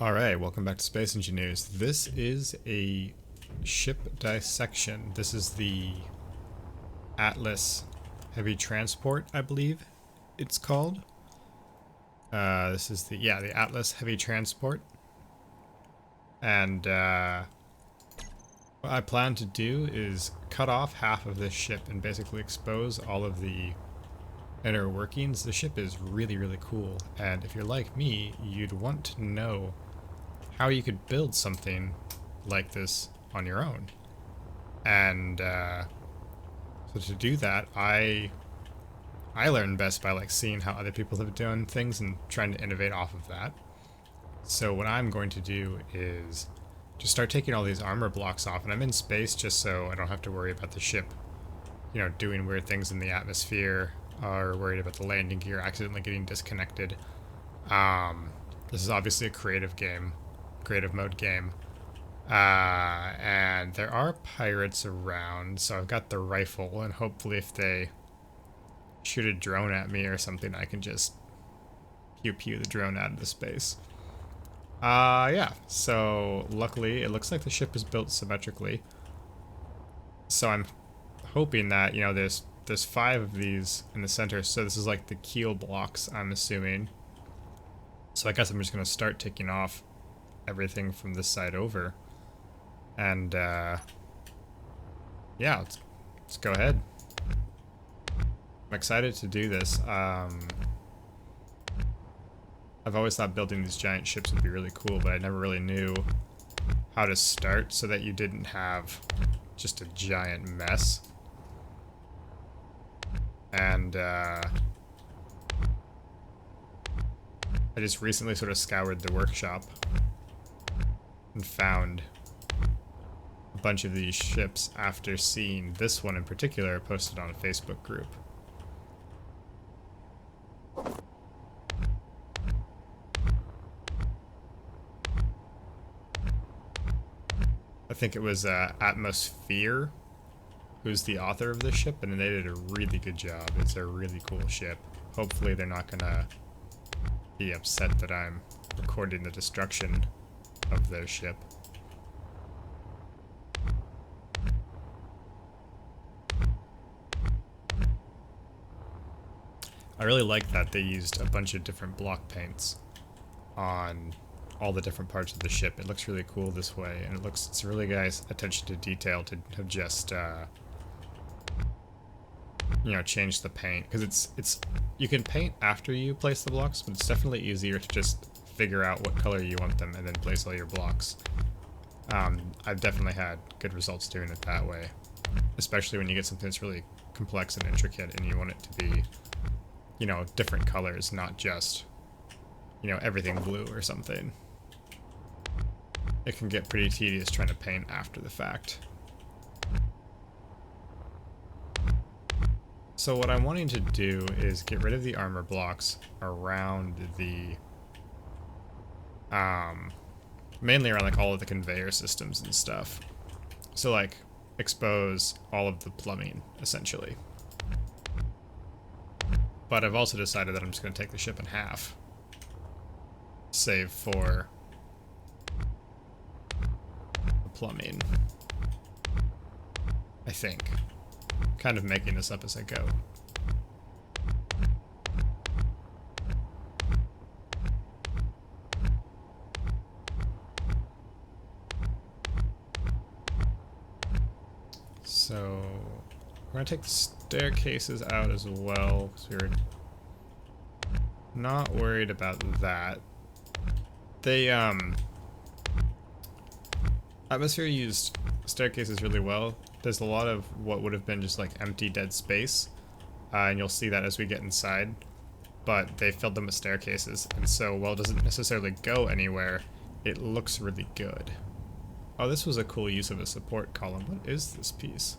Alright, welcome back to Space Engineers. This is a ship dissection. This is the Atlas Heavy Transport, I believe it's called. This is the Atlas Heavy Transport. And what I plan to do is cut off half of this ship and basically expose all of the inner workings. The ship is really, really cool, and if you're like me, you'd want to know how you could build something like this on your own. And so to do that, I learn best by seeing how other people have done things and trying to innovate off of that. So what I'm going to do is just start taking all these armor blocks off, and I'm in space just so I don't have to worry about the ship, doing weird things in the atmosphere, or worried about the landing gear accidentally getting disconnected. This is obviously a creative mode game. And there are pirates around, so I've got the rifle, and hopefully if they shoot a drone at me or something, I can just pew the drone out into space. Yeah, so luckily it looks like the ship is built symmetrically. So I'm hoping that, there's 5 of these in the center, so this is like the keel blocks, I'm assuming. So I guess I'm just going to start taking off everything from this side over. And, yeah, let's go ahead. I'm excited to do this. I've always thought building these giant ships would be really cool, but I never really knew how to start so that you didn't have just a giant mess. And, I just recently sort of scoured the workshop and found a bunch of these ships after seeing this one in particular posted on a Facebook group. I think it was Atmosphere who's the author of this ship, and they did a really good job. It's a really cool ship. Hopefully they're not gonna be upset that I'm recording the destruction of their ship. I really like that they used a bunch of different block paints on all the different parts of the ship. It looks really cool this way, and it's really nice attention to detail to have just change the paint, because it's you can paint after you place the blocks, but it's definitely easier to just figure out what color you want them and then place all your blocks. I've definitely had good results doing it that way, especially when you get something that's really complex and intricate and you want it to be, different colors, not just, everything blue or something. It can get pretty tedious trying to paint after the fact. So what I'm wanting to do is get rid of the armor blocks around the, mainly around all of the conveyor systems and stuff. So expose all of the plumbing, essentially. But I've also decided that I'm just going to take the ship in half. Save for the plumbing. I think. Kind of making this up as I go. So we're gonna take the staircases out as well, because we were not worried about that. They Atmosphere used staircases really well. There's a lot of what would have been just empty dead space, and you'll see that as we get inside, but they filled them with staircases, and so while it doesn't necessarily go anywhere, it looks really good. Oh, this was a cool use of a support column. What is this piece?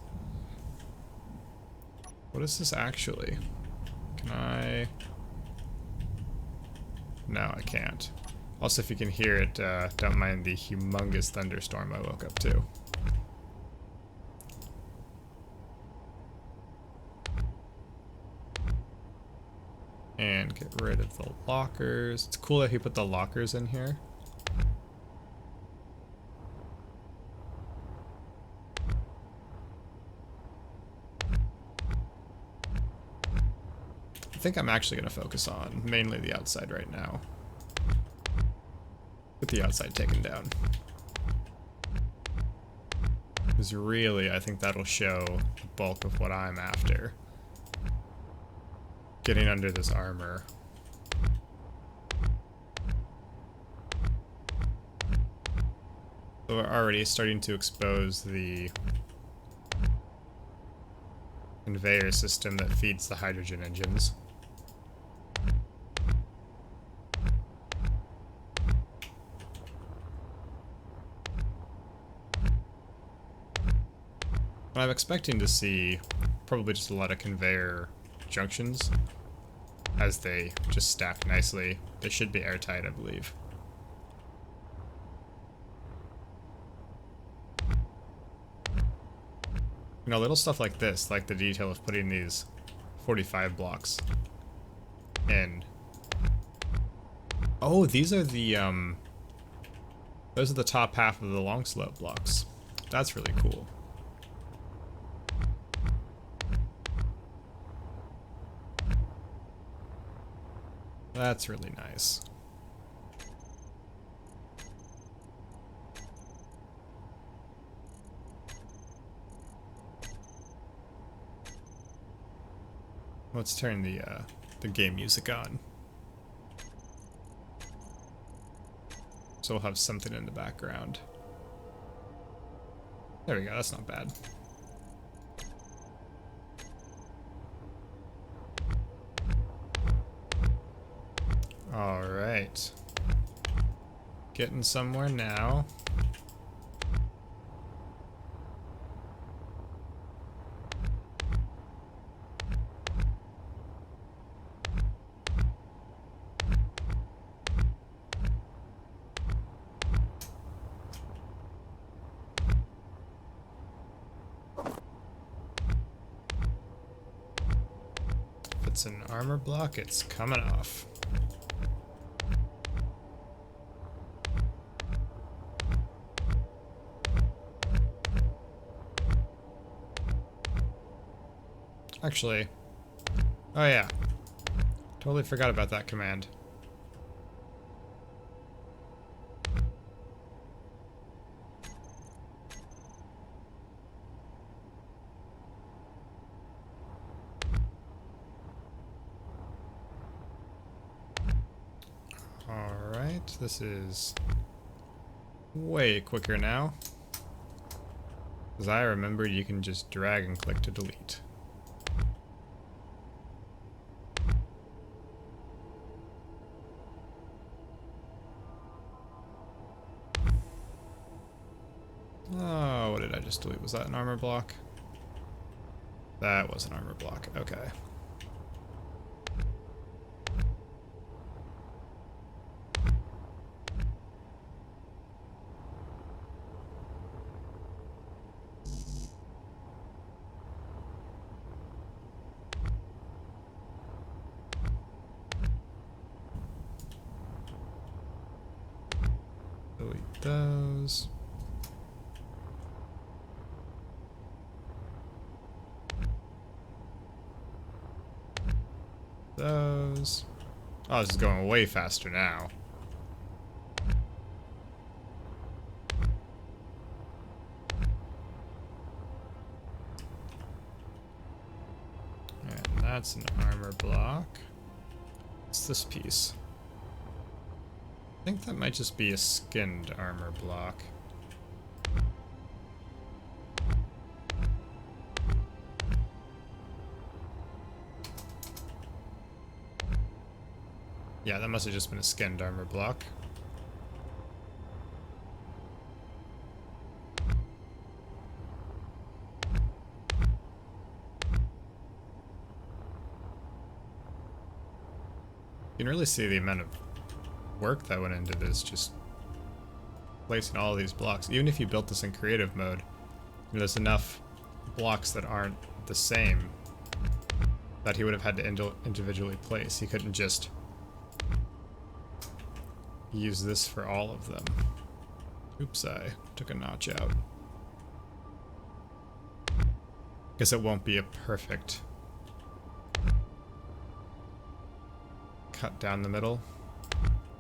What is this actually? Can I... No, I can't. Also, if you can hear it, don't mind the humongous thunderstorm I woke up to. And get rid of the lockers. It's cool that he put the lockers in here. think I'm actually going to focus on mainly the outside right now. Get the outside taken down. Because really, I think that'll show the bulk of what I'm after. Getting under this armor. So we're already starting to expose the conveyor system that feeds the hydrogen engines. But I'm expecting to see probably just a lot of conveyor junctions as they just stack nicely. They should be airtight, I believe. You know, little stuff like this, like the detail of putting these 45 blocks in. Oh, these are the, those are the top half of the long slope blocks. That's really cool. That's really nice. Let's turn the game music on. So we'll have something in the background. There we go, that's not bad. Alright. Getting somewhere now. If it's an armor block, it's coming off. Actually, oh yeah, totally forgot about that command. Alright, this is way quicker now. As I remember, you can just drag and click to delete. Oh, what did I just delete? Was that an armor block? That was an armor block. Okay. Delete those. Those. Oh, this is going way faster now. And that's an armor block. What's this piece? I think that might just be a skinned armor block. Yeah, that must have just been a skinned armor block. You can really see the amount of work that went into this, just placing all of these blocks. Even if you built this in creative mode, there's enough blocks that aren't the same that he would have had to individually place. He couldn't just use this for all of them. Oops, I took a notch out. Guess it won't be a perfect cut down the middle.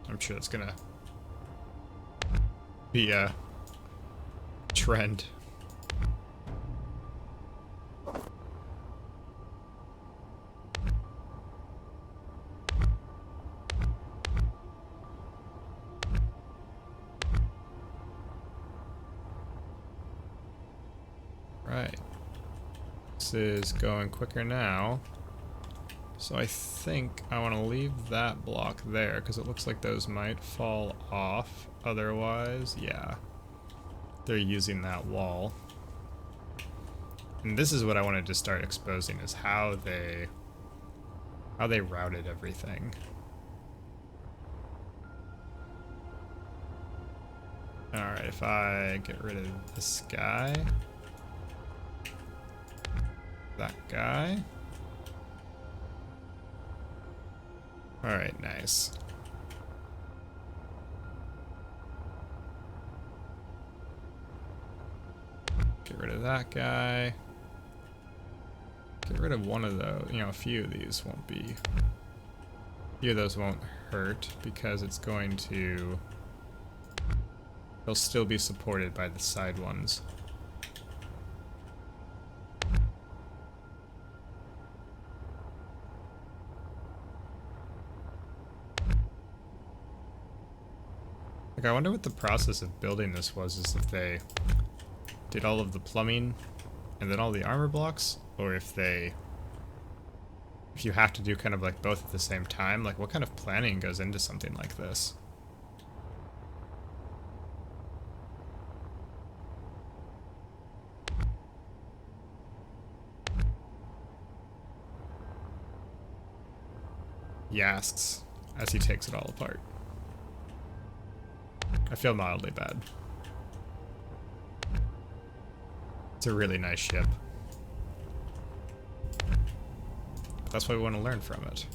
I'm sure that's gonna be a trend. Right. This is going quicker now. So I think I want to leave that block there because it looks like those might fall off otherwise. Yeah. They're using that wall. And this is what I wanted to start exposing, is how they routed everything. Alright, if I get rid of this guy, that guy. Alright, nice. Get rid of that guy. Get rid of one of those. You know, a few of these won't be... A few of those won't hurt because it's going to... They'll still be supported by the side ones. Like, I wonder what the process of building this was, is if they did all of the plumbing and then all the armor blocks, or if you have to do kind of like both at the same time. Like, what kind of planning goes into something like this? He asks as he takes it all apart. I feel mildly bad. It's a really nice ship. That's why we want to learn from it.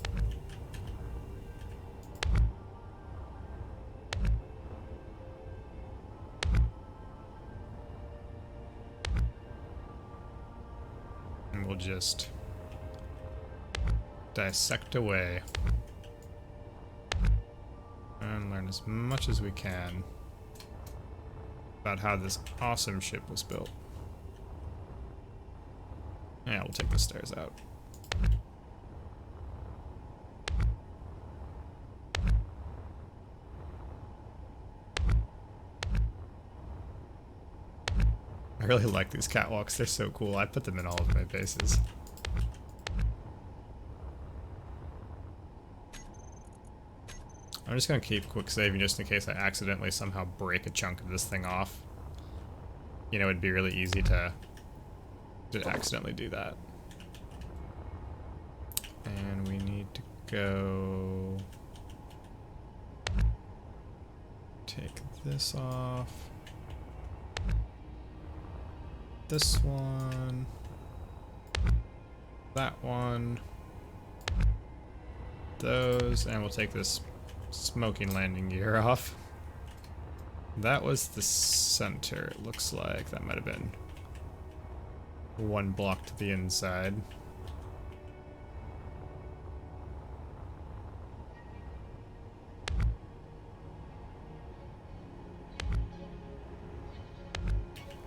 And we'll just dissect away and learn as much as we can about how this awesome ship was built. Yeah, we'll take the stairs out. I really like these catwalks, they're so cool. I put them in all of my bases. I'm just gonna keep quick saving just in case I accidentally somehow break a chunk of this thing off. You know, it'd be really easy to accidentally do that. And we need to go take this off. This one. That one. Those, and we'll take this smoking landing gear off. That was the center, it looks like. That might have been one block to the inside.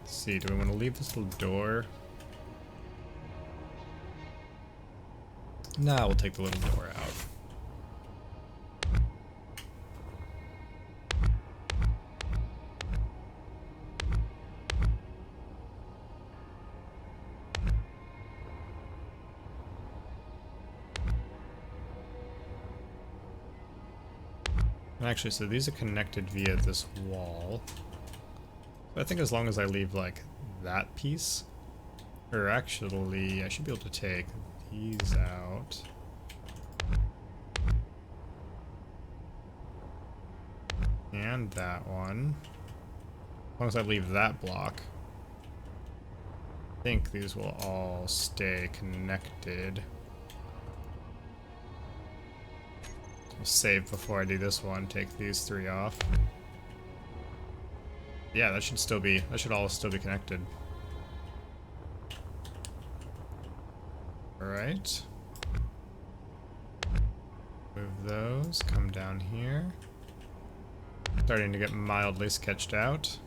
Let's see, do we want to leave this little door? Nah, we'll take the little door out. Actually, so these are connected via this wall. So I think as long as I leave, like, that piece, or actually, I should be able to take these out. And that one. As long as I leave that block, I think these will all stay connected. I'll save before I do this one, take these three off. Yeah, that should all still be connected. Alright. Move those, come down here. Starting to get mildly sketched out.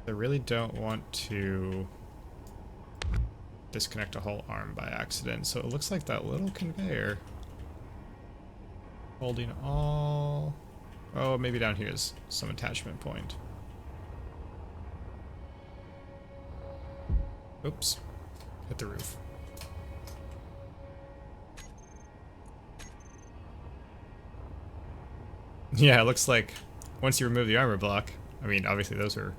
I really don't want to disconnect a whole arm by accident, so it looks like that little conveyor holding all... Oh, maybe down here is some attachment point. Oops. Hit the roof. Yeah, it looks like once you remove the armor block, I mean, obviously those are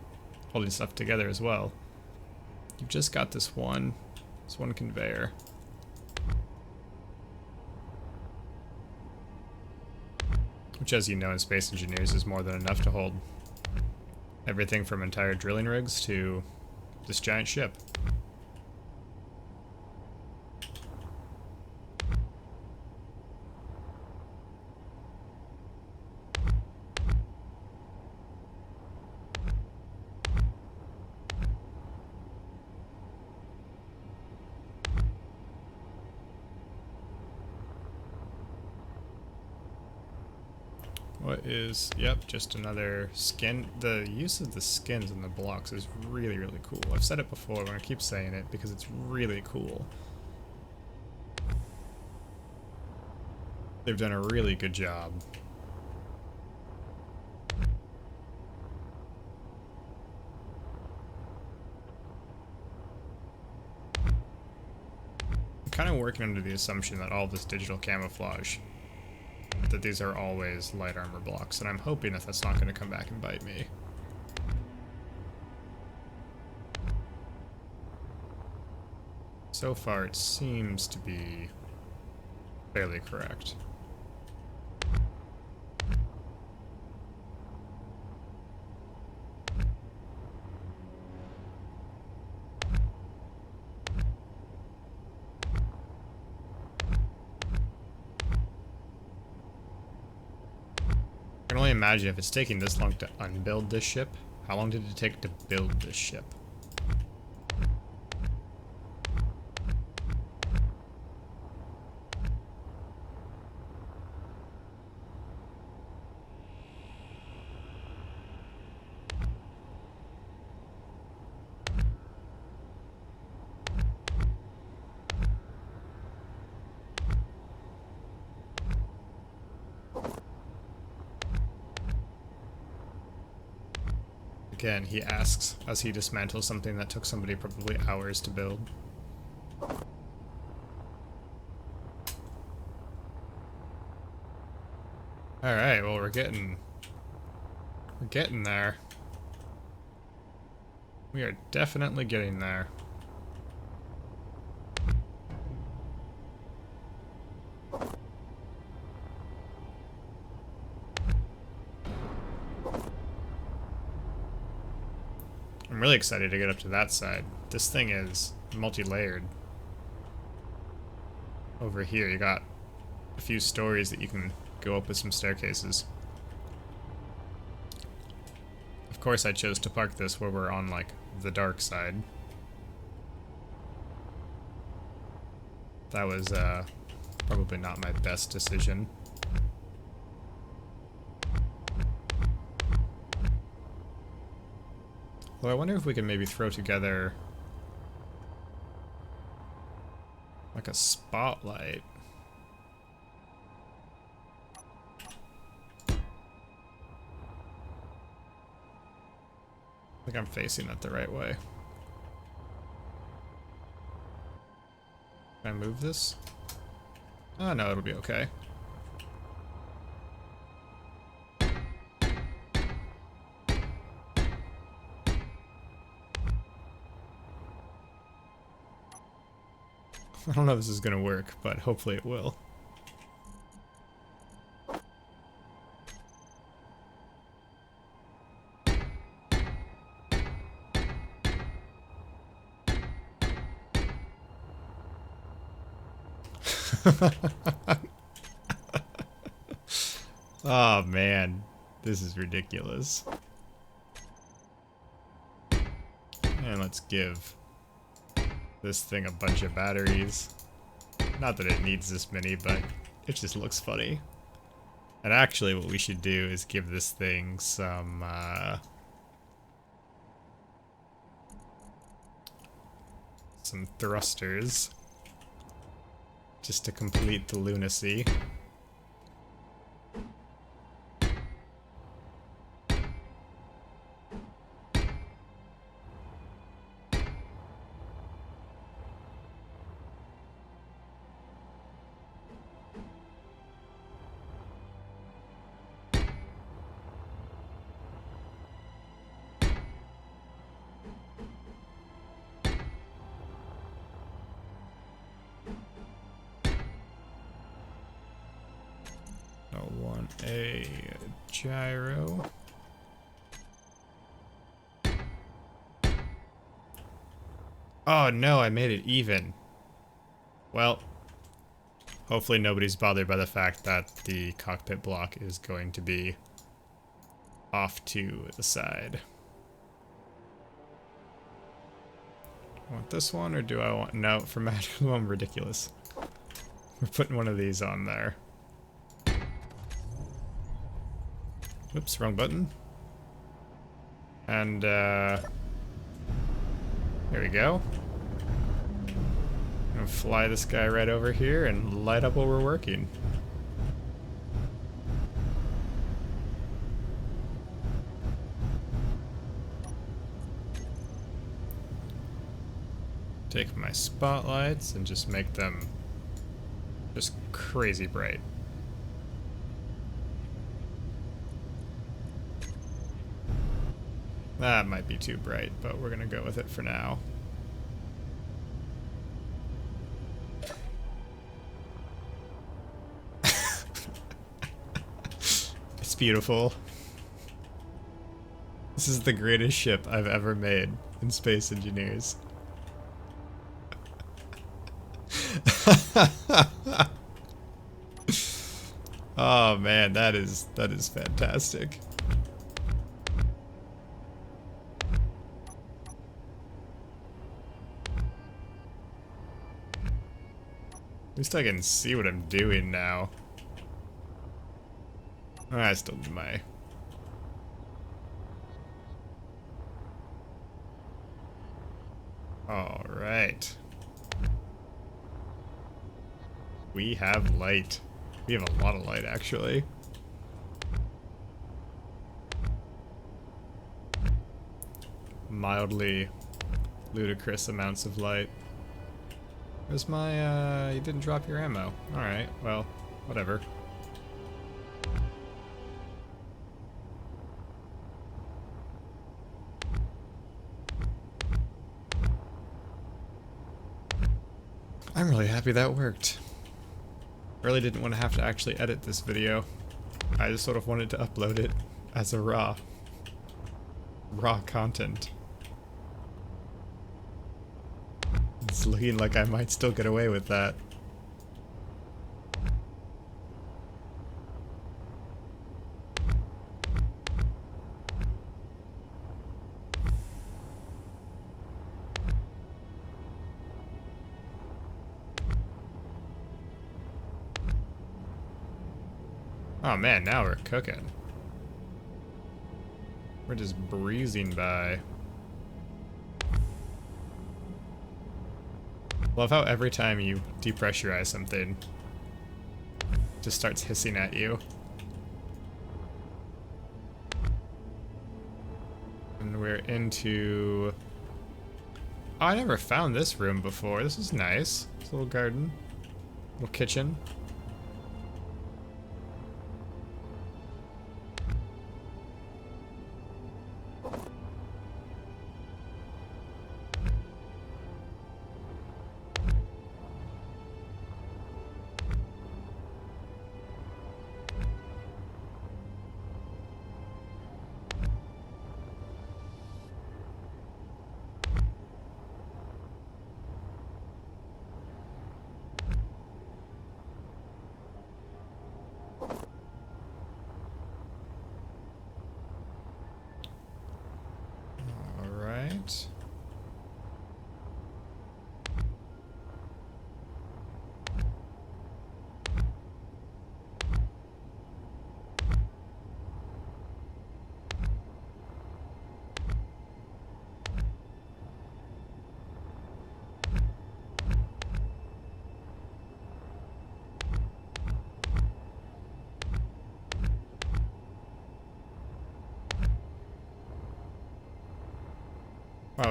holding stuff together as well. You've just got this one conveyor. Which, as you know, in Space Engineers is more than enough to hold everything from entire drilling rigs to this giant ship. What is, yep, just another skin. The use of the skins in the blocks is really, really cool. I've said it before, I'm gonna keep saying it because it's really cool. They've done a really good job. I'm kind of working under the assumption that all this digital camouflage, that these are always light armor blocks, and I'm hoping that that's not going to come back and bite me. So far, it seems to be fairly correct. I can only imagine if it's taking this long to unbuild this ship, how long did it take to build this ship? Again, he asks as he dismantles something that took somebody probably hours to build. Alright, well we're getting there. We are definitely getting there. I'm really excited to get up to that side. This thing is multi-layered. Over here you got a few stories that you can go up with some staircases. Of course I chose to park this where we're on, like, the dark side. That was, probably not my best decision. Well, I wonder if we can maybe throw together like a spotlight. I think I'm facing it the right way. Can I move this? Oh no, it'll be okay. I don't know if this is gonna work, but hopefully it will. Oh man, this is ridiculous. And let's give this thing a bunch of batteries. Not that it needs this many, but It just looks funny. And actually what we should do is give this thing some thrusters. Just to complete the lunacy. I want a gyro. Oh no, I made it even. Well, hopefully nobody's bothered by the fact that the cockpit block is going to be off to the side. Want this one, or do I want... No, for magical, I'm ridiculous. We're putting one of these on there. Oops, wrong button. And, there we go. I'm gonna fly this guy right over here and light up while we're working. Take my spotlights and just make them just crazy bright. That might be too bright, but we're gonna go with it for now. It's beautiful. This is the greatest ship I've ever made in Space Engineers. Oh man, that is fantastic. At least I can see what I'm doing now. I still do my... Alright. We have light. We have a lot of light, actually. Mildly ludicrous amounts of light. Where's my, you didn't drop your ammo. Alright, well, whatever. I'm really happy that worked. Really didn't want to have to actually edit this video. I just sort of wanted to upload it as a raw content. It's looking like I might still get away with that. Oh man, now we're cooking. We're just breezing by. Love how every time you depressurize something, it just starts hissing at you. And we're into... Oh, I never found this room before. This is nice. It's a little garden. Little kitchen.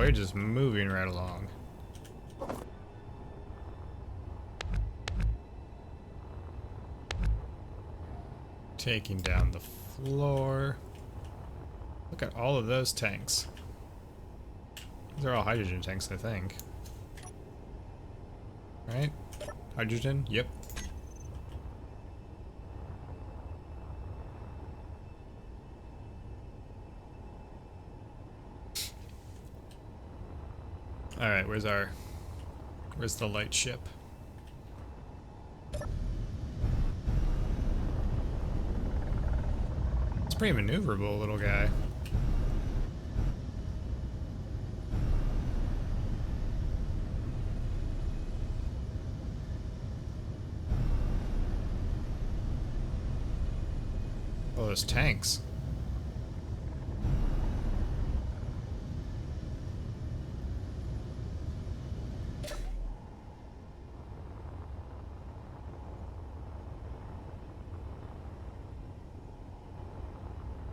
they're just moving right along. Taking down the floor. Look at all of those tanks. These are all hydrogen tanks, I think. Right? Hydrogen? Yep. Alright, where's the light ship? It's pretty maneuverable, little guy. Oh, those tanks.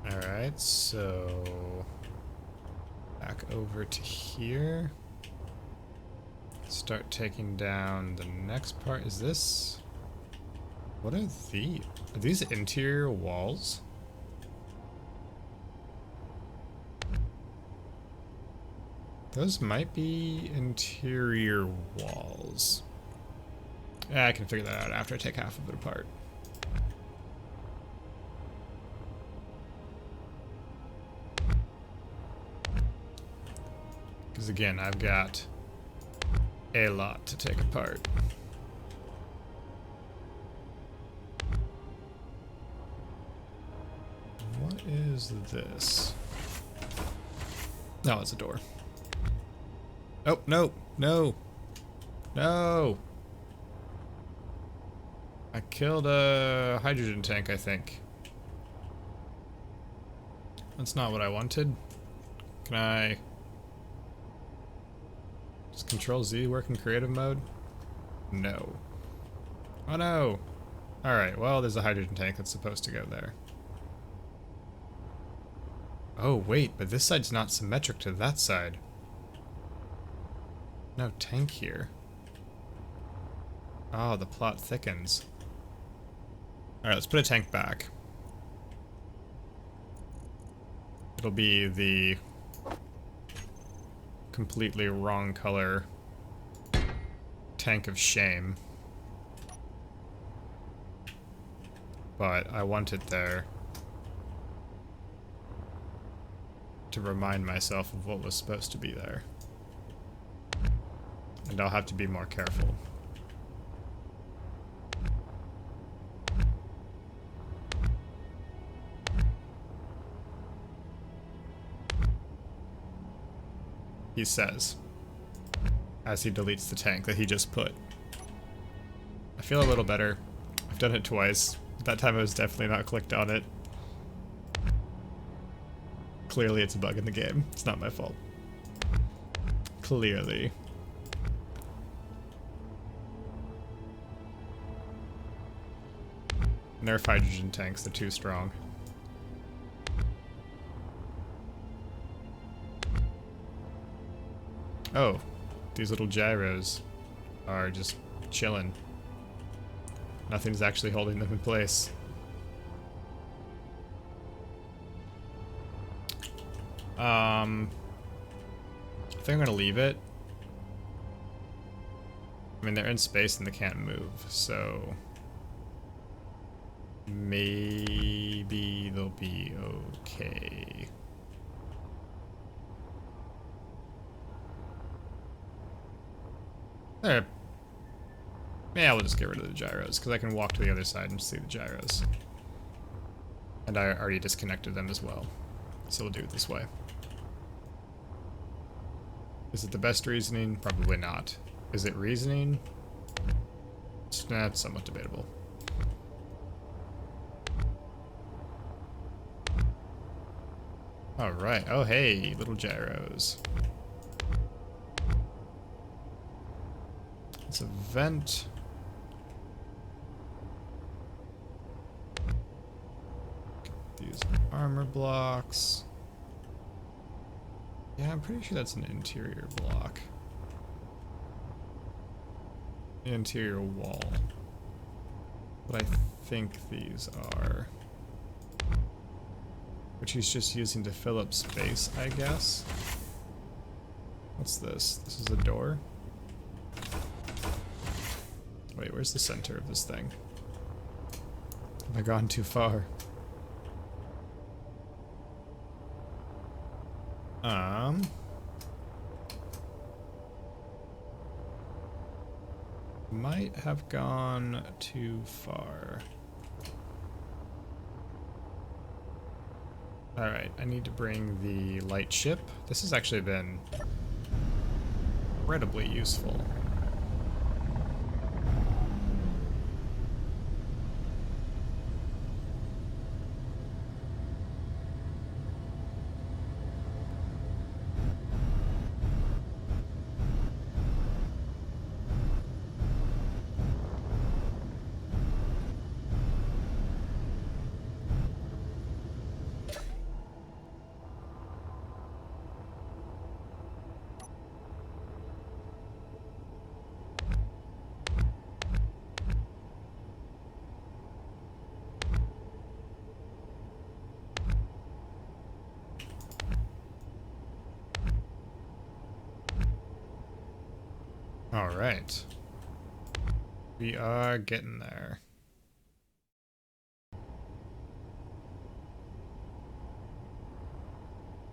Alright, so back over to here. Start taking down the next part. Is this... What are these? Are these interior walls? Those might be interior walls. Yeah, I can figure that out after I take half of it apart. Because again, I've got a lot to take apart. What is this? No, it's a door. Oh, no, no, no. I killed a hydrogen tank, I think. That's not what I wanted. Can I... Does Control Z work in creative mode? No. Oh no! Alright, well, there's a hydrogen tank that's supposed to go there. Oh, wait, but this side's not symmetric to that side. No tank here. Oh, the plot thickens. Alright, let's put a tank back. It'll be the completely wrong color tank of shame. But I want it there to remind myself of what was supposed to be there. And I'll have to be more careful. He says, as he deletes the tank that he just put. I feel a little better. I've done it twice. That time I was definitely not clicked on it. Clearly it's a bug in the game. It's not my fault. Clearly. Nerf hydrogen tanks, they're too strong. Oh, these little gyros are just chilling. Nothing's actually holding them in place. I think I'm gonna leave it. I mean, they're in space and they can't move, so maybe they'll be okay. There. Yeah, we'll just get rid of the gyros, because I can walk to the other side and see the gyros. And I already disconnected them as well. So we'll do it this way. Is it the best reasoning? Probably not. Is it reasoning? That's somewhat debatable. Alright. Oh, hey, little gyros. It's a vent. These armor blocks. Yeah, I'm pretty sure that's an interior block. Interior wall. But I think these are... which he's just using to fill up space, I guess. What's this? This is a door? Wait, where's the center of this thing? Have I gone too far? Might have gone too far. Alright, I need to bring the light ship. This has actually been incredibly useful. Alright. We are getting there.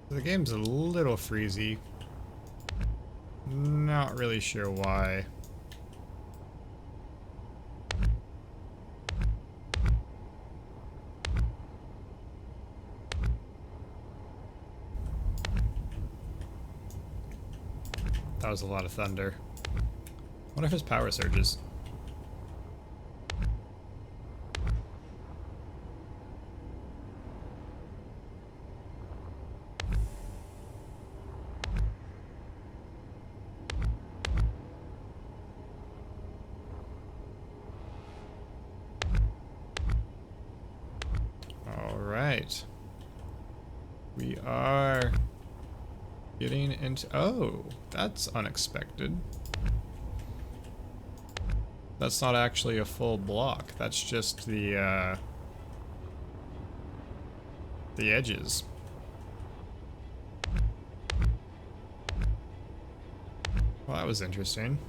The game's a little freezy. Not really sure why. That was a lot of thunder. What if his power surges? Alright. We are getting into... oh, that's unexpected. That's not actually a full block. That's just the edges. Well, that was interesting.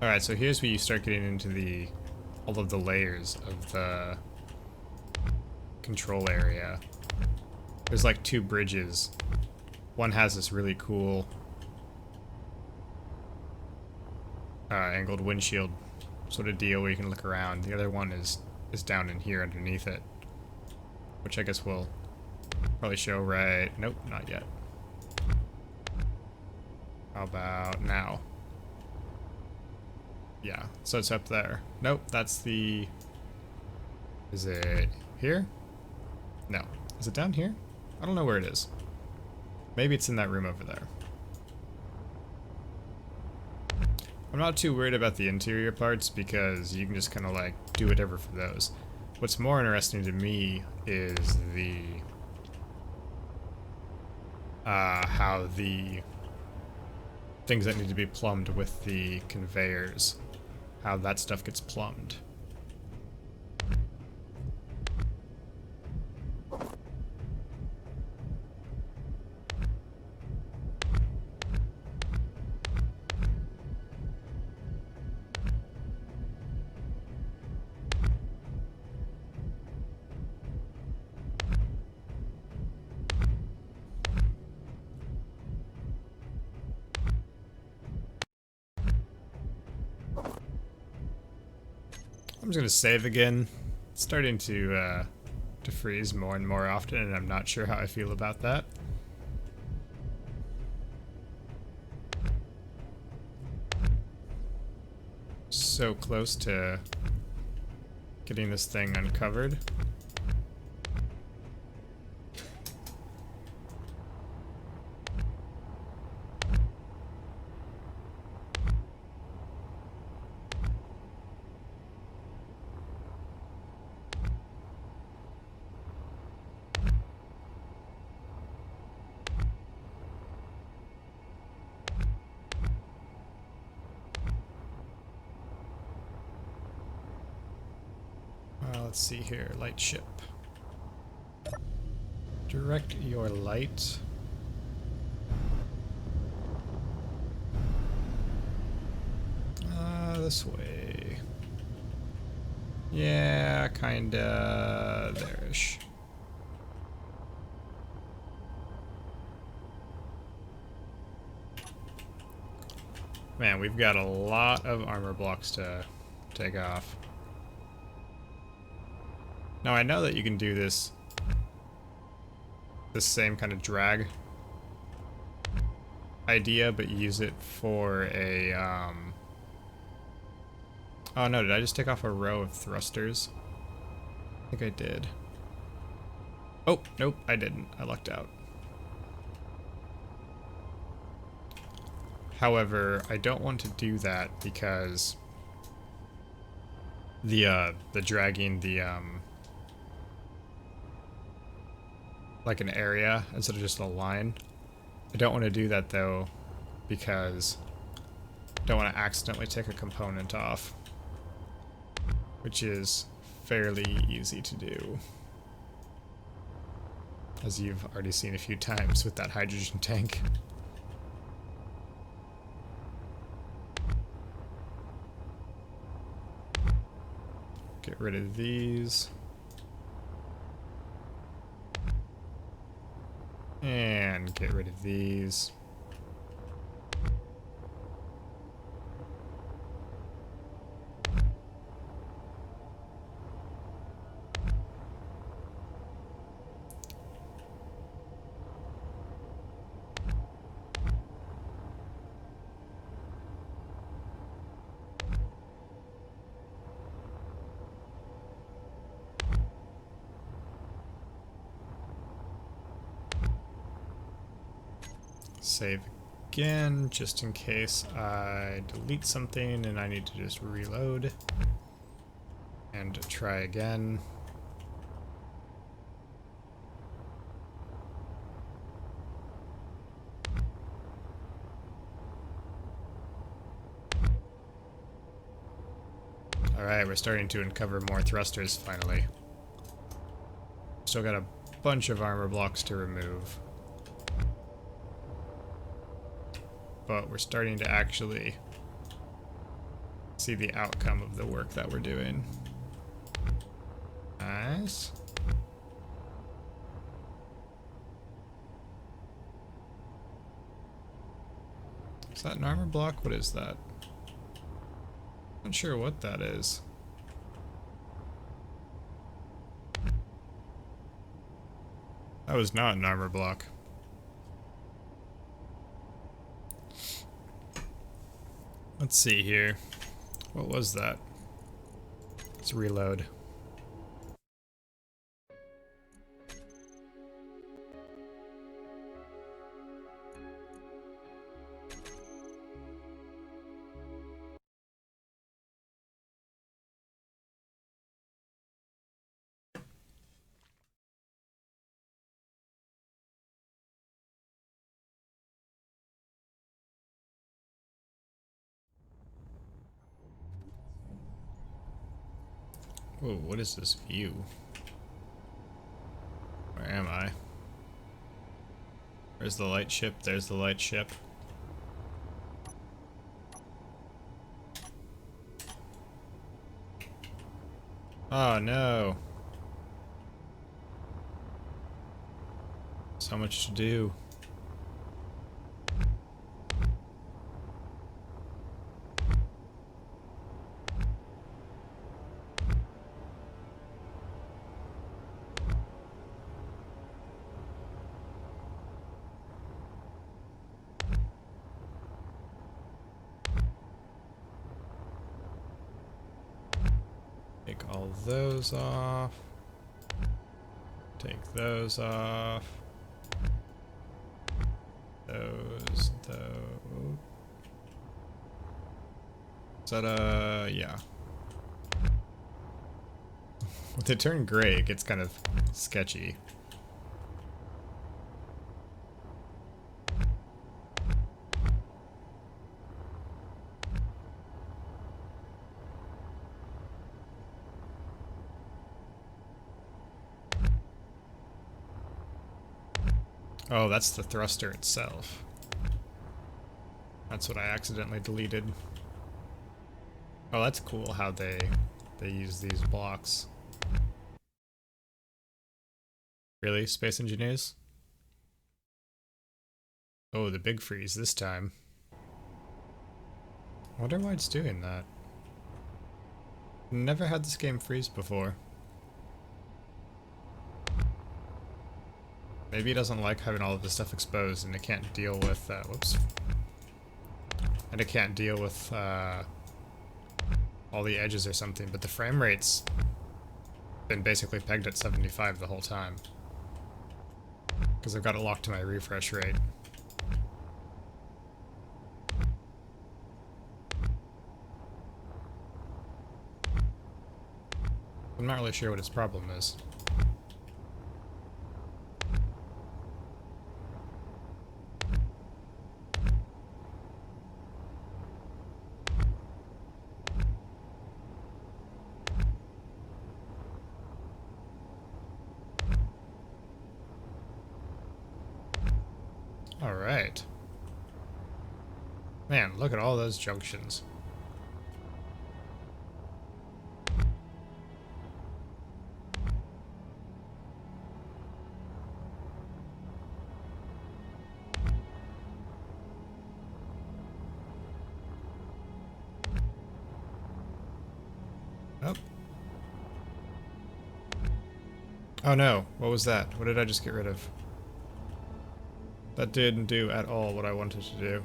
Alright, so here's where you start getting into all of the layers of the control area. There's like two bridges. One has this really cool angled windshield sort of deal where you can look around. The other one is down in here underneath it, which I guess we'll probably show right... nope, not yet. How about now? Yeah, so it's up there. Nope, that's the... is it here? No. Is it down here? I don't know where it is. Maybe it's in that room over there. I'm not too worried about the interior parts because you can just kind of like do whatever for those. What's more interesting to me is the... how the things that need to be plumbed with the conveyors, how that stuff gets plumbed. I'm just gonna save again, It's starting to freeze more and more often, and I'm not sure how I feel about that. So close to getting this thing uncovered. Let's see here, light ship. Direct your light. This way. Yeah, kinda there-ish. Man, we've got a lot of armor blocks to take off. Now I know that you can do this same kind of drag idea, but use it for a oh no, did I just take off a row of thrusters? I think I did. Oh, nope, I didn't. I lucked out. However, I don't want to do that because the dragging the like an area instead of just a line. I don't want to do that though because I don't want to accidentally take a component off, which is fairly easy to do, as you've already seen a few times with that hydrogen tank. Get rid of these. And get rid of these. Save again, just in case I delete something and I need to just reload. And try again. Alright, we're starting to uncover more thrusters finally. Still got a bunch of armor blocks to remove. But we're starting to actually see the outcome of the work that we're doing. Nice. Is that an armor block? What is that? Not sure what that is. That was not an armor block. Let's see here. What was that? Let's reload. Whoa, what is this view? Where am I? Where's the light ship? There's the light ship. Oh no. So much to do. take all those off. Take those off. Those. Is that yeah. When they turn gray, it gets kind of sketchy. Oh, that's the thruster itself. That's what I accidentally deleted. Oh, that's cool how they use these blocks. Really, Space Engineers? Oh, the big freeze this time. I wonder why it's doing that. Never had this game freeze before. Maybe it doesn't like having all of this stuff exposed and it can't deal with, whoops. And it can't deal with, all the edges or something, but the frame rate's been basically pegged at 75 the whole time. Because I've got it locked to my refresh rate. I'm not really sure what its problem is. Alright. Man, look at all those junctions. Oh. Oh no, what was that? What did I just get rid of? That didn't do at all what I wanted to do.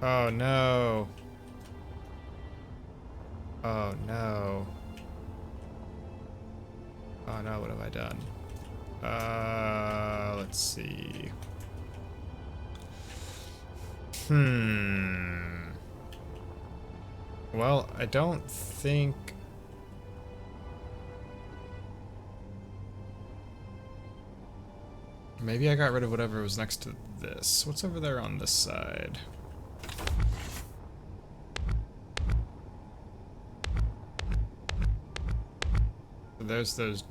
Oh no. Oh no. Oh no, what have I done? Let's see. Well, I don't think... Maybe I got rid of whatever was next to this. What's over there on this side? So there's those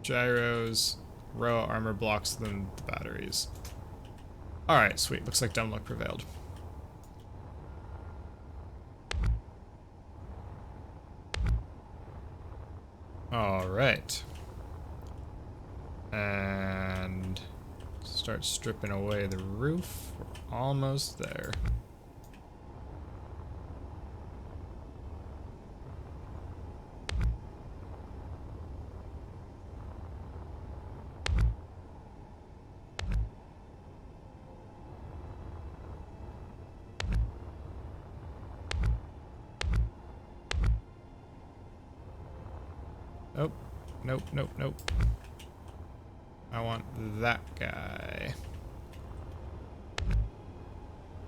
gyros, row armor blocks, then the batteries. Alright, sweet. Looks like dumb luck prevailed. Alright. And start stripping away the roof. We're almost there. Nope. Nope, nope, nope. I want that guy.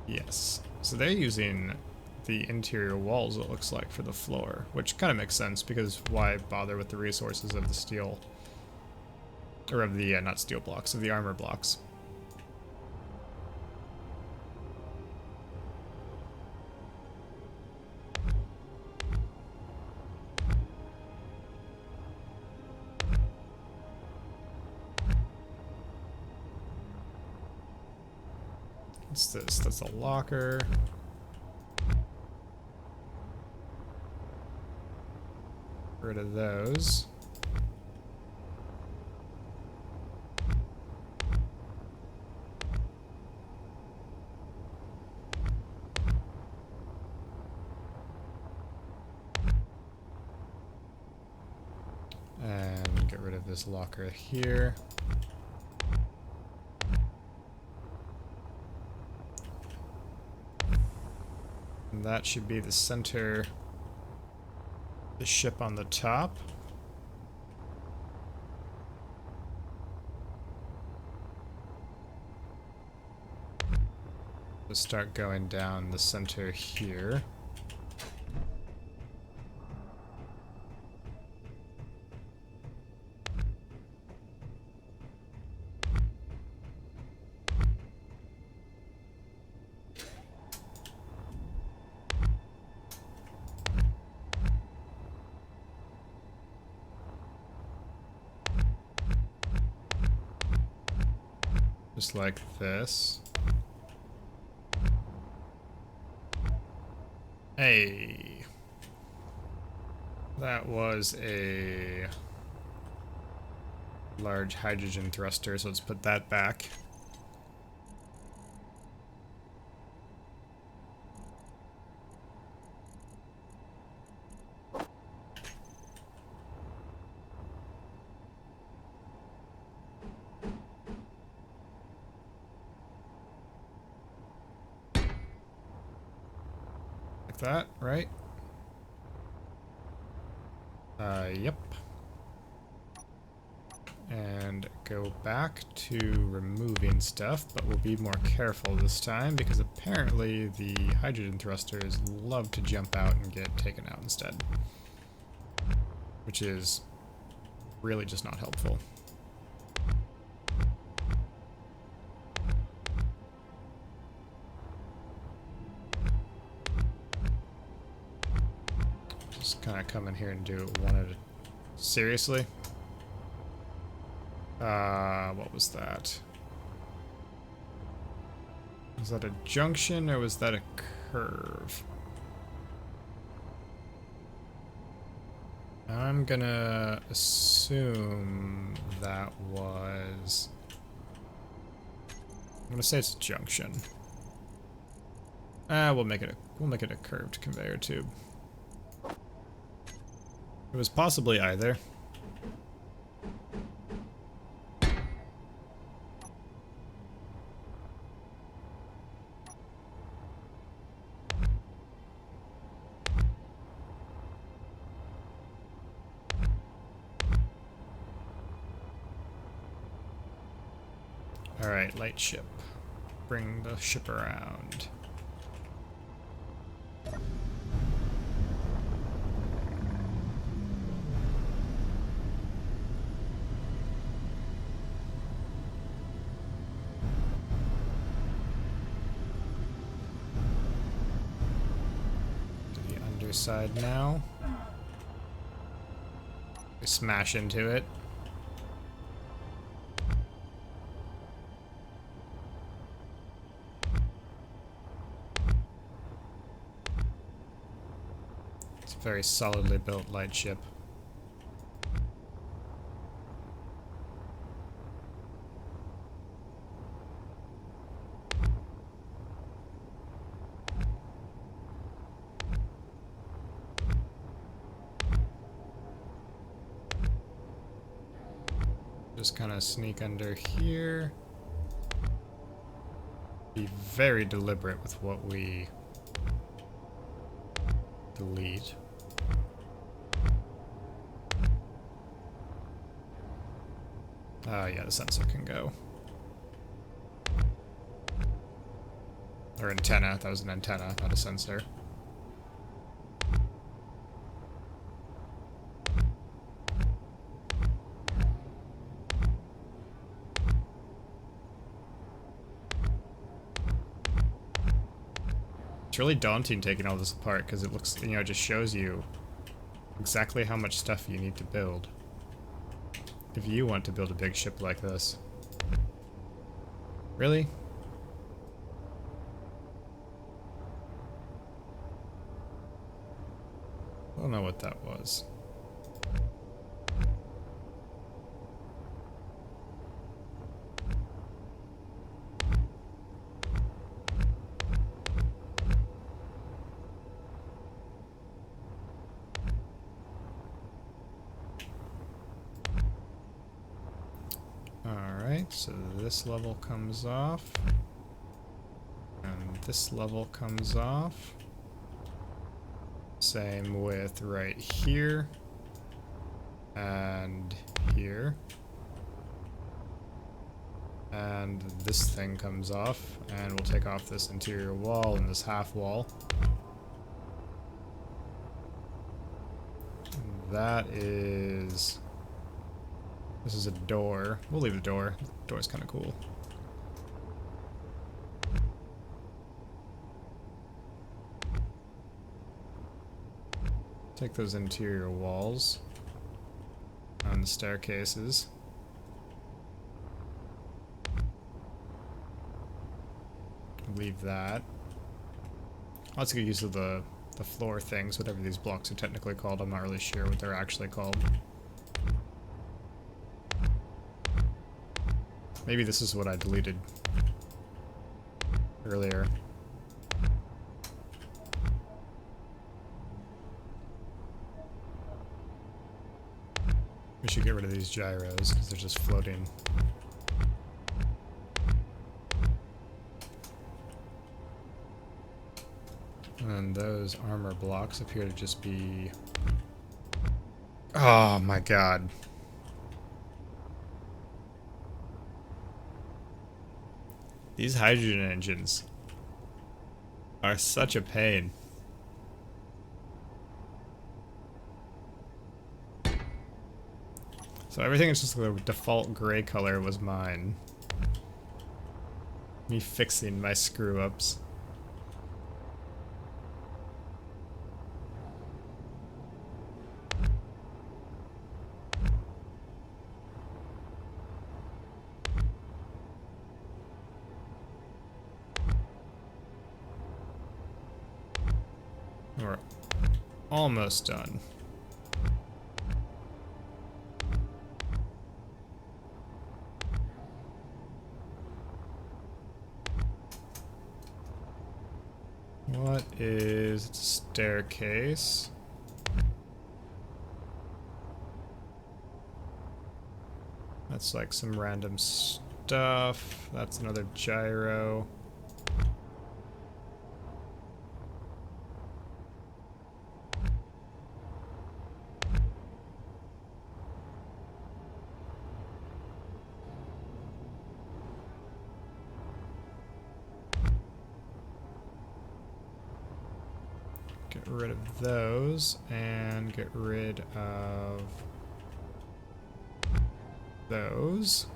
Yes. So they're using the interior walls, it looks like, for the floor, which kind of makes sense because why bother with the resources of the steel, or of the, not steel blocks, of the armor blocks. What's this? That's a locker. Get rid of those. And get rid of this locker here. And that should be the center the ship on the top. Let's start going down the center here. Just like this. Hey. That was a large hydrogen thruster, so let's put that back. That, right? Yep. And go back to removing stuff, but we'll be more careful this time because apparently the hydrogen thrusters love to jump out and get taken out instead. Which is really just not helpful. Kind of come in here and do it one at a... Seriously? What was that? Was that a junction or was that a curve? I'm gonna assume that was... I'm gonna say it's a junction. We'll make it a curved conveyor tube. It was possibly either. Alright, light ship. Bring the ship around. Side now. We smash into it. It's a very solidly built light ship. Just kind of sneak under here. Be very deliberate with what we delete. Yeah, the sensor can go. Or antenna. That was an antenna, not a sensor. It's really daunting taking all this apart because it looks, you know, it just shows you exactly how much stuff you need to build if you want to build a big ship like this. Really? I don't know what that was. Alright, so this level comes off. And this level comes off. same with right here and here. And this thing comes off, and we'll take off this interior wall and this half wall. That is... This is a door. We'll leave the door. The door's kind of cool. Take those interior walls on the staircases. Leave that. Let's get use of the floor things, whatever these blocks are technically called. I'm not really sure what they're actually called. Maybe this is what I deleted earlier. We should get rid of these gyros because they're just floating. And those armor blocks appear to just be... Oh my god. These hydrogen engines are such a pain. So everything is just the default gray color was mine. Me fixing my screw-ups. We're almost done. What is it's a staircase? That's like some random stuff. That's another gyro. Get rid of those and get rid of those.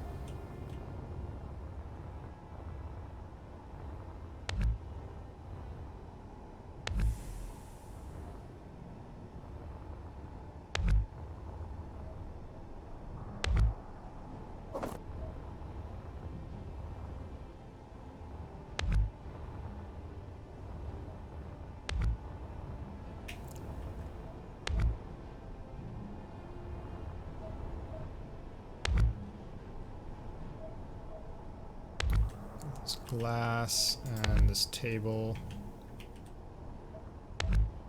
Glass and this table,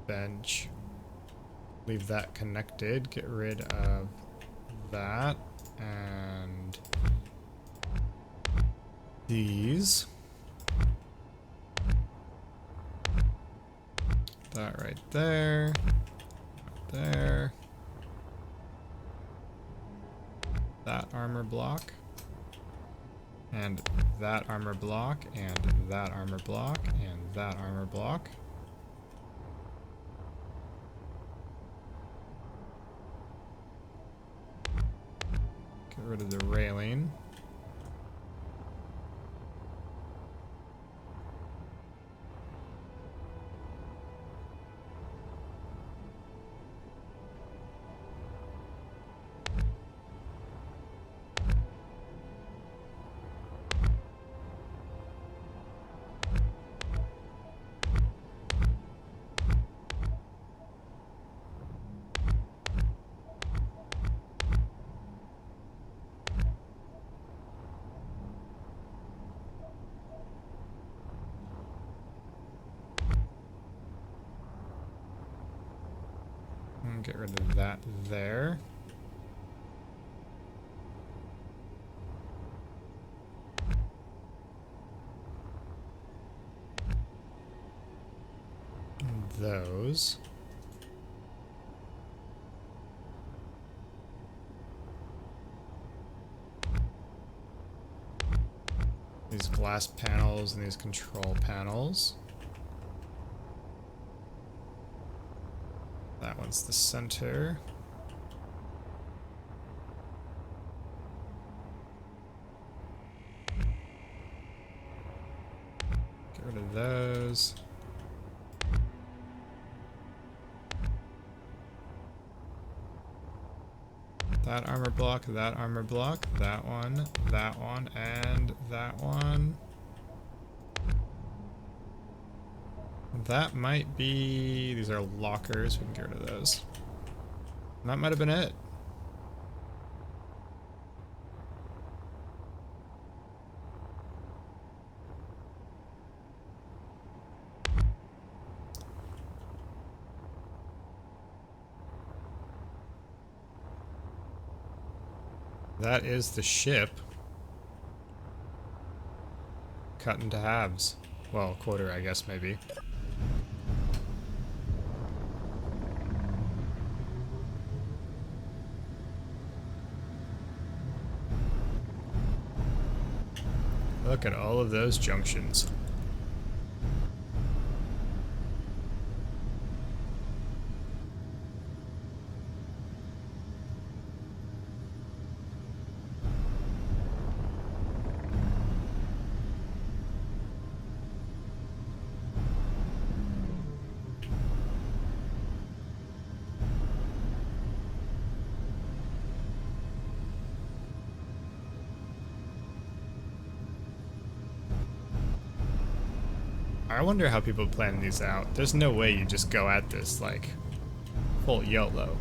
bench, leave that connected, get rid of that and these, that right there, there, that armor block. And that armor block, and that armor block, and that armor block. Get rid of the railing. And get rid of that there. And those. These glass panels and these control panels. That one's the center. Get rid of those. That armor block, that one, and that one. That might be... These are lockers, we can get rid of those. And that might have been it. That is the ship. Cut into halves. Well, quarter, I guess, maybe. Look at all of those junctions. I wonder how people plan these out. There's no way you just go at this like full YOLO.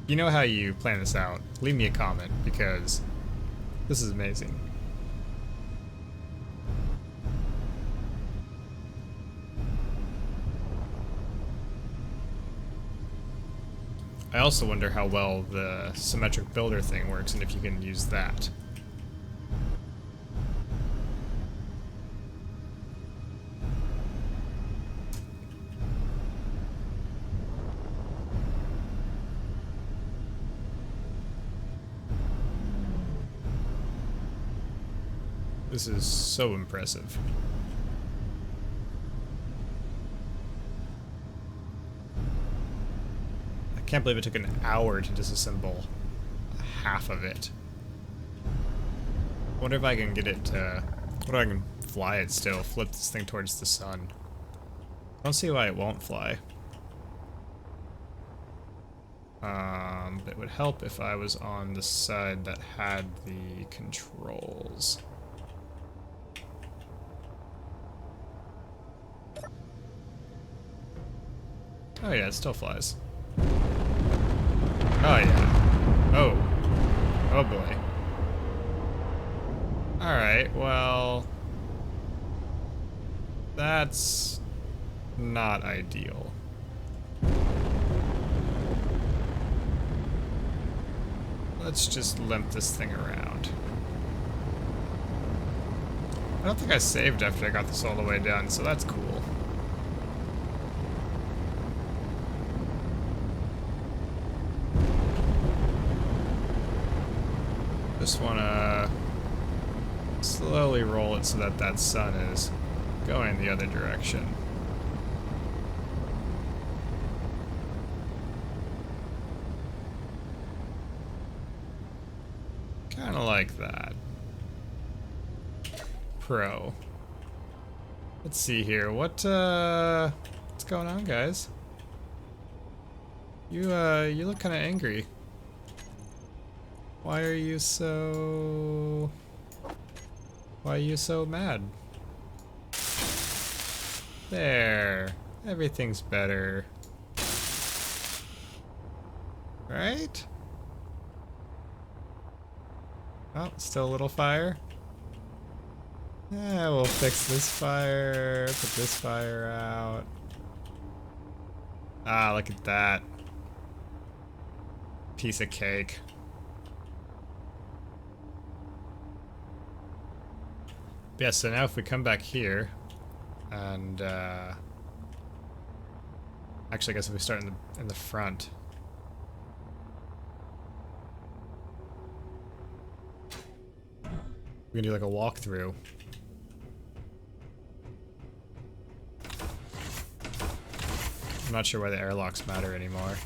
You know how you plan this out? Leave me a comment because this is amazing. I also wonder how well the symmetric builder thing works and if you can use that. This is so impressive. I can't believe it took an hour to disassemble half of it. I wonder if I can get it to... What if I can fly it still? Flip this thing towards the sun. I don't see why it won't fly. It would help if I was on the side that had the controls. Oh yeah, it still flies. Oh yeah. Oh. Oh boy. Alright, well... That's... not ideal. Let's just limp this thing around. I don't think I saved after I got this all the way done, so that's cool. Just wanna slowly roll it so that that sun is going the other direction. Kinda like that. Pro. Let's see here. What's going on, guys? You look kinda angry. Why are you so mad? There. Everything's better. Right? Oh, still a little fire. Yeah, we'll fix this fire, put this fire out. Ah, look at that. Piece of cake. Yeah, so now if we come back here, and actually I guess if we start in the front. We're gonna do like a walkthrough. I'm not sure why the airlocks matter anymore.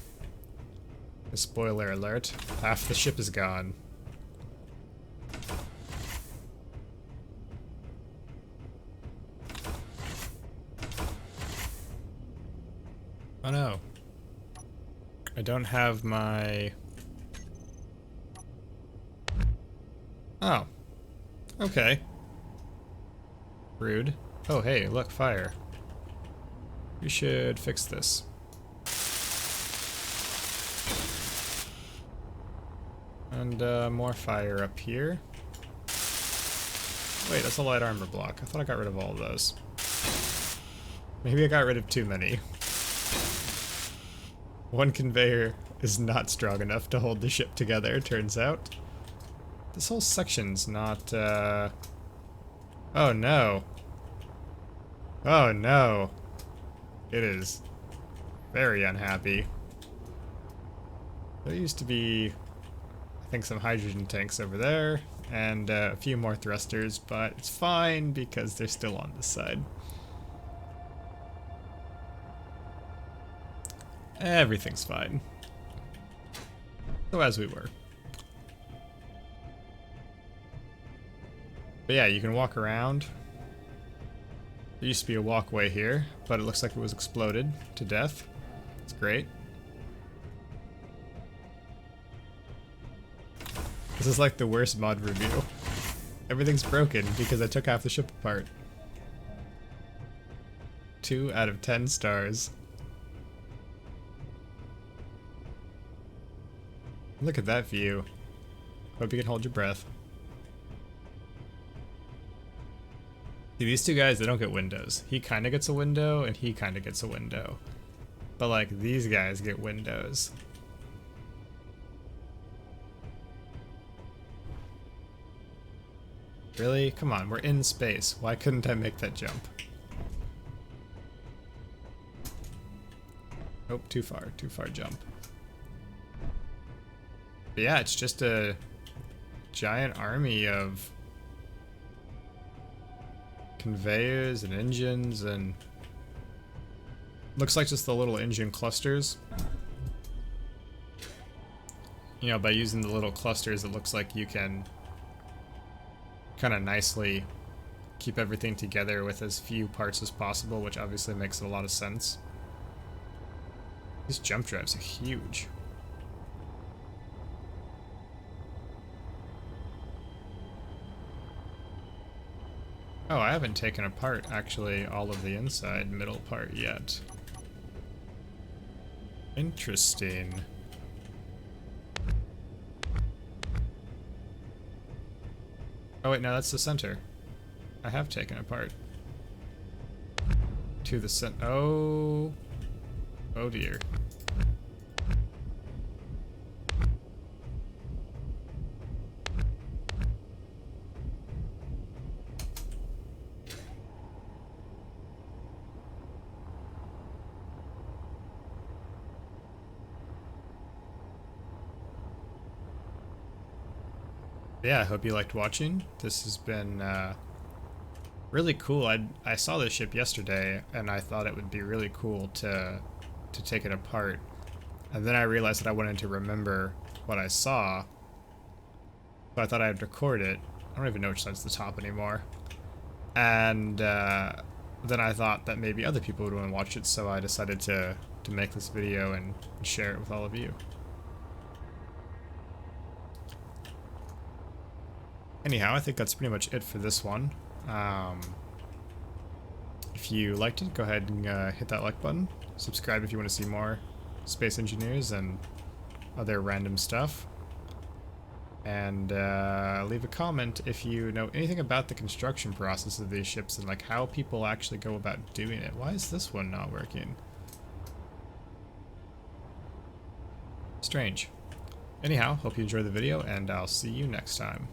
A spoiler alert, half the ship is gone. Oh no. I don't have my... Oh. Okay. Rude. Oh hey, look, fire. We should fix this. And more fire up here. Wait, that's a light armor block. I thought I got rid of all of those. Maybe I got rid of too many. One conveyor is not strong enough to hold the ship together, turns out. This whole section's not, Oh no. Oh no. It is very unhappy. There used to be, I think, some hydrogen tanks over there, and a few more thrusters, but it's fine because they're still on this side. Everything's fine. So as we were. But yeah, you can walk around. There used to be a walkway here, but it looks like it was exploded to death. It's great. This is like the worst mod review. Everything's broken because I took half the ship apart. 2 out of 10 stars. Look at that view. Hope you can hold your breath. See, these two guys, they don't get windows. He kind of gets a window, and he kind of gets a window. But, like, these guys get windows. Really? Come on, we're in space. Why couldn't I make that jump? Oh, too far jump. But yeah, it's just a giant army of conveyors and engines, and looks like just the little engine clusters. You know, by using the little clusters, it looks like you can kind of nicely keep everything together with as few parts as possible, which obviously makes a lot of sense. These jump drives are huge. Oh, I haven't taken apart, actually, all of the inside middle part yet. Interesting. Oh wait, no, that's the center. I have taken apart. To the center. Oh. Oh dear. Yeah, I hope you liked watching. This has been really cool. I saw this ship yesterday, and I thought it would be really cool to take it apart. And then I realized that I wanted to remember what I saw, so I thought I'd record it. I don't even know which side's the top anymore. And then I thought that maybe other people would want to watch it, so I decided to make this video and share it with all of you. Anyhow, I think that's pretty much it for this one. If you liked it, go ahead and hit that like button. Subscribe if you want to see more space engineers and other random stuff. And leave a comment if you know anything about the construction process of these ships and like how people actually go about doing it. Why is this one not working? Strange. Anyhow, hope you enjoyed the video, and I'll see you next time.